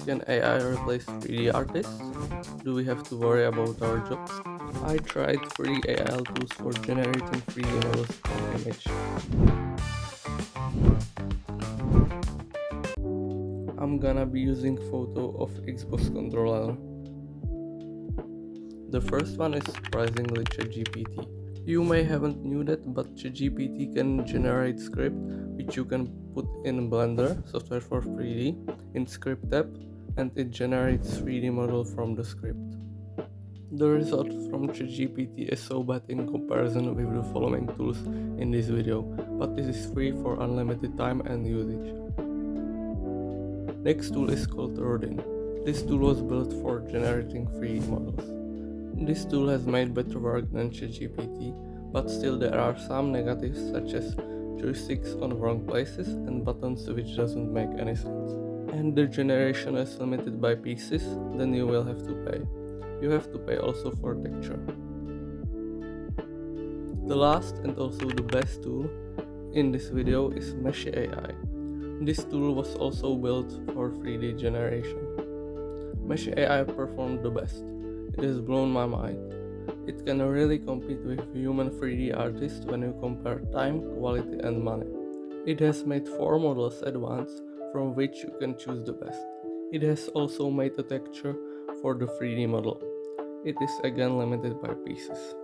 Can AI replace 3D artists? Do we have to worry about our jobs? I tried free AI tools for generating 3D models from image. I'm gonna be using photo of Xbox controller. The first one is surprisingly ChatGPT. You may haven't knew that, but ChatGPT can generate script which you can put in Blender, software for 3D, in Script tab, and it generates 3D model from the script. The result from ChatGPT is so bad in comparison with the following tools in this video, but this is free for unlimited time and usage. Next tool is called Rodin. This tool was built for generating 3D models. This tool has made better work than ChatGPT, but still there are some negatives such as joysticks on wrong places and buttons which doesn't make any sense. And the generation is limited by pieces, then you will have to pay. You have to pay also for texture. The last and also the best tool in this video is Meshi AI. This tool was also built for 3D generation. Meshi AI performed the best. It has blown my mind. It can really compete with human 3D artists when you compare time, quality and money. It has made 4 models at once from which you can choose the best. It has also made a texture for the 3D model. It is again limited by pieces.